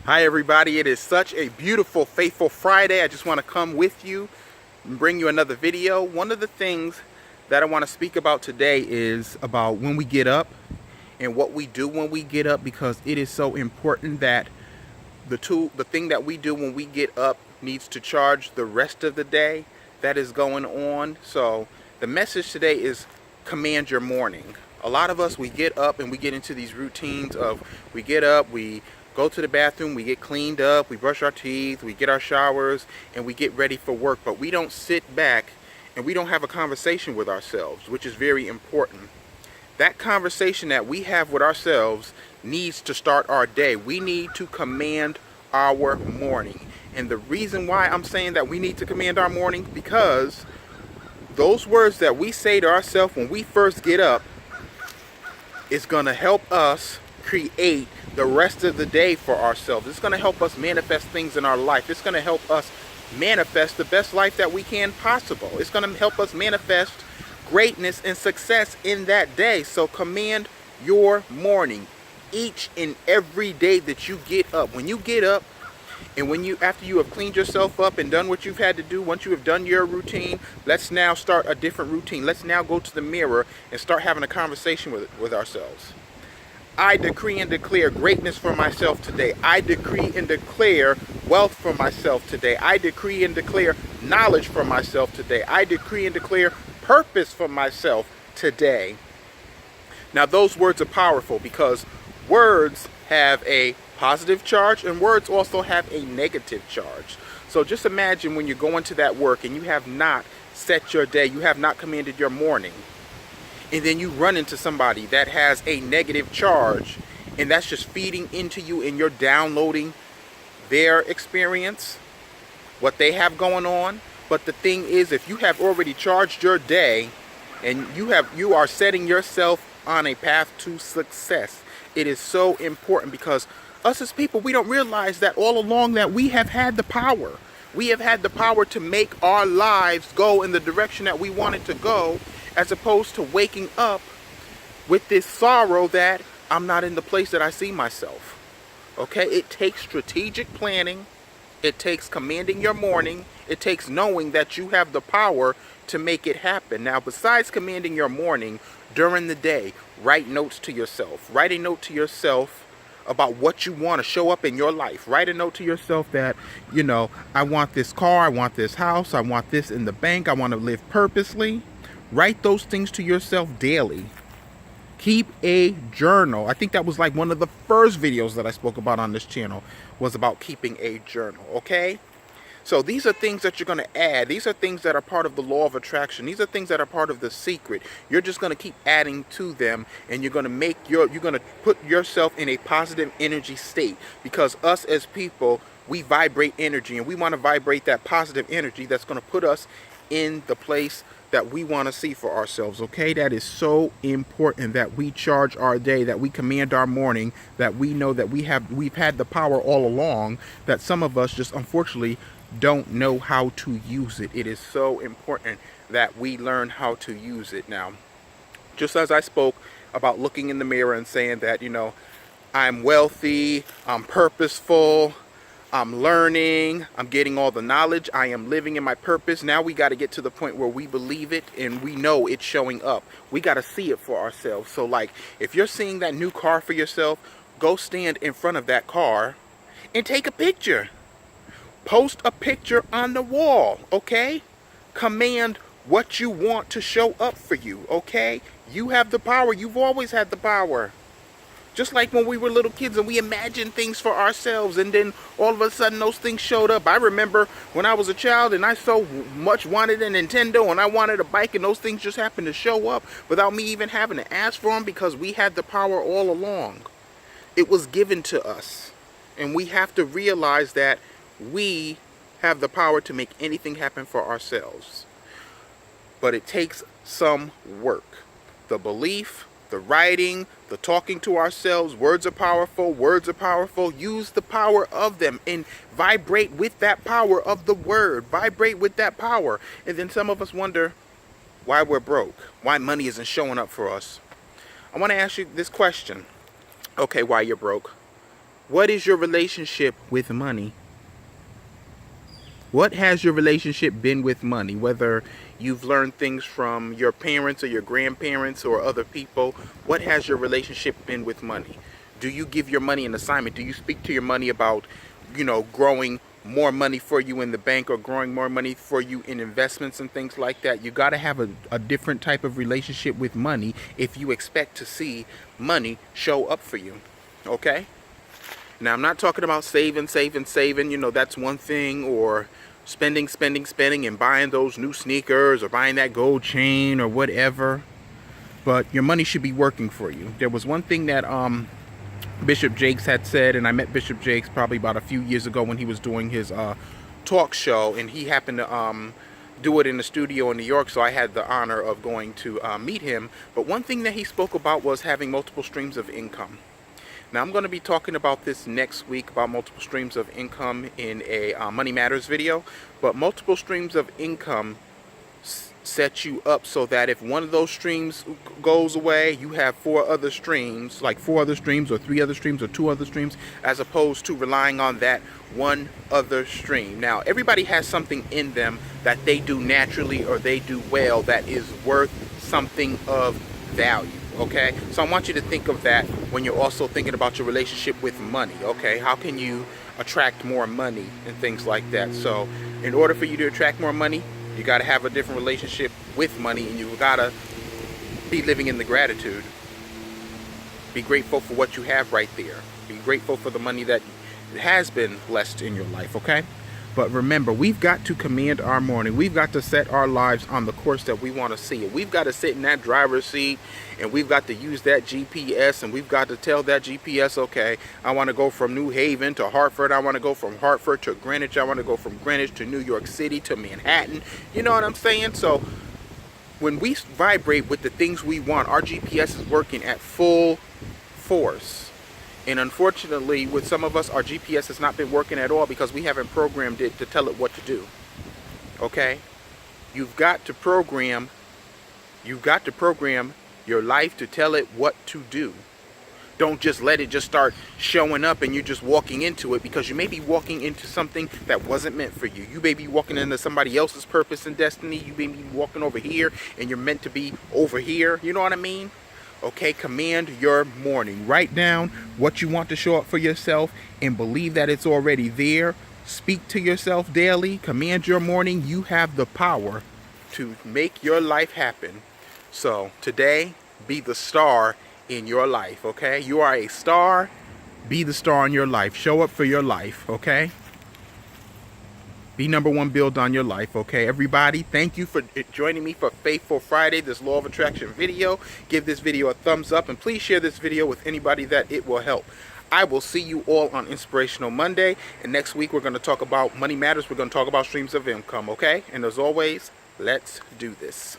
Hi everybody, it is such a beautiful, faithful Friday. I just want to come with you and bring you another video. One of the things that I want to speak about today is about when we get up and what we do when we get up, because it is so important that the thing that we do when we get up needs to charge the rest of the day that is going on. So the message today is command your morning. A lot of us, we get up and we get into these routines of we get up, we go to the bathroom, we get cleaned up, we brush our teeth, we get our showers, and we get ready for work. But we don't sit back and we don't have a conversation with ourselves, which is very important. That conversation that we have with ourselves needs to start our day. We need to command our morning. And the reason why I'm saying that we need to command our morning, because those words that we say to ourselves when we first get up is going to help us create the rest of the day for ourselves. It's going to help us manifest things in our life. It's going to help us manifest the best life that we can possible. It's going to help us manifest greatness and success in that day. So command your morning each and every day that you get up. When you get up and after you have cleaned yourself up and done what you've had to do, once you have done your routine, let's now start a different routine. Let's now go to the mirror and start having a conversation with ourselves. I decree and declare greatness for myself today. I decree and declare wealth for myself today. I decree and declare knowledge for myself today. I decree and declare purpose for myself today. Now those words are powerful because words have a positive charge and words also have a negative charge. So just imagine when you're going to that work and you have not set your day, you have not commanded your morning, and then you run into somebody that has a negative charge, and that's just feeding into you and you're downloading their experience, what they have going on. But the thing is, if you have already charged your day and you are setting yourself on a path to success, it is so important, because us as people, we don't realize that all along that we have had the power. We have had the power to make our lives go in the direction that we want it to go, as opposed to waking up with this sorrow that I'm not in the place that I see myself. Okay, it takes strategic planning. It takes commanding your morning. It takes knowing that you have the power to make it happen. Now, besides commanding your morning, during the day, write notes to yourself. Write a note to yourself about what you want to show up in your life. Write a note to yourself that, I want this car, I want this house, I want this in the bank, I want to live purposely. Write those things to yourself daily. Keep a journal. I think that was like one of the first videos that I spoke about on this channel, was about keeping a journal, okay? So these are things that you're going to add. These are things that are part of the law of attraction. These are things that are part of the secret. You're just going to keep adding to them, and you're going to put yourself in a positive energy state, because us as people, we vibrate energy, and we want to vibrate that positive energy that's going to put us in the place that we want to see for ourselves. Okay, that is so important, that we charge our day, that we command our morning, that we know that we've had the power all along, that some of us just unfortunately don't know how to use it. It is so important that we learn how to use it. Now, just as I spoke about looking in the mirror and saying that, I'm wealthy, I'm purposeful, I'm learning, I'm getting all the knowledge, I am living in my purpose. Now we got to get to the point where we believe it and we know it's showing up. We got to see it for ourselves. So like, if you're seeing that new car for yourself, go stand in front of that car and take a picture. Post a picture on the wall, okay? Command what you want to show up for you, okay? You have the power. You've always had the power. Just like when we were little kids and we imagined things for ourselves, and then all of a sudden those things showed up. I remember when I was a child and I so much wanted a Nintendo and I wanted a bike, and those things just happened to show up without me even having to ask for them, because we had the power all along. It was given to us. And we have to realize that we have the power to make anything happen for ourselves. But it takes some work. The belief, the writing, the talking to ourselves. Words are powerful. Words are powerful. Use the power of them and vibrate with that power of the word. Vibrate with that power. And then some of us wonder why we're broke, why money isn't showing up for us. I want to ask you this question. Okay, why you're broke? What is your relationship with money? What has your relationship been with money? Whether you've learned things from your parents or your grandparents or other people, what has your relationship been with money? Do you give your money an assignment? Do you speak to your money about, growing more money for you in the bank or growing more money for you in investments and things like that? You got to have a different type of relationship with money if you expect to see money show up for you. Okay? Now, I'm not talking about saving. That's one thing, or spending and buying those new sneakers or buying that gold chain or whatever. But your money should be working for you. There was one thing that Bishop Jakes had said, and I met Bishop Jakes probably about a few years ago when he was doing his talk show, and he happened to do it in the studio in New York, so I had the honor of going to meet him. But one thing that he spoke about was having multiple streams of income. Now, I'm going to be talking about this next week, about multiple streams of income in a Money Matters video. But multiple streams of income set you up so that if one of those streams goes away, you have 4 other streams, like 4 other streams or 3 other streams or 2 other streams, as opposed to relying on that one other stream. Now, everybody has something in them that they do naturally or they do well that is worth something of value. Okay, so I want you to think of that when you're also thinking about your relationship with money. Okay, how can you attract more money and things like that? So in order for you to attract more money, you got to have a different relationship with money, and you got to be living in the gratitude. Be grateful for what you have right there. Be grateful for the money that has been blessed in your life. Okay, but remember, we've got to command our morning. We've got to set our lives on the course that we want to see. We've got to sit in that driver's seat, and we've got to use that GPS, and we've got to tell that GPS, okay, I want to go from New Haven to Hartford. I want to go from Hartford to Greenwich. I want to go from Greenwich to New York City to Manhattan. You know what I'm saying? So when we vibrate with the things we want, our GPS is working at full force. And unfortunately, with some of us, our GPS has not been working at all because we haven't programmed it to tell it what to do. Okay? You've got to program your life to tell it what to do. Don't just let it just start showing up and you're just walking into it, because you may be walking into something that wasn't meant for you. You may be walking into somebody else's purpose and destiny. You may be walking over here and you're meant to be over here. You know what I mean? Okay, command your morning. Write down what you want to show up for yourself and believe that it's already there. Speak to yourself daily. Command your morning. You have the power to make your life happen. So today, be the star in your life, okay? You are a star. Be the star in your life. Show up for your life, okay? Be number one, build on your life, okay? Everybody, thank you for joining me for Faithful Friday, this Law of Attraction video. Give this video a thumbs up, and please share this video with anybody that it will help. I will see you all on Inspirational Monday, and next week we're going to talk about Money Matters. We're going to talk about streams of income, okay? And as always, let's do this.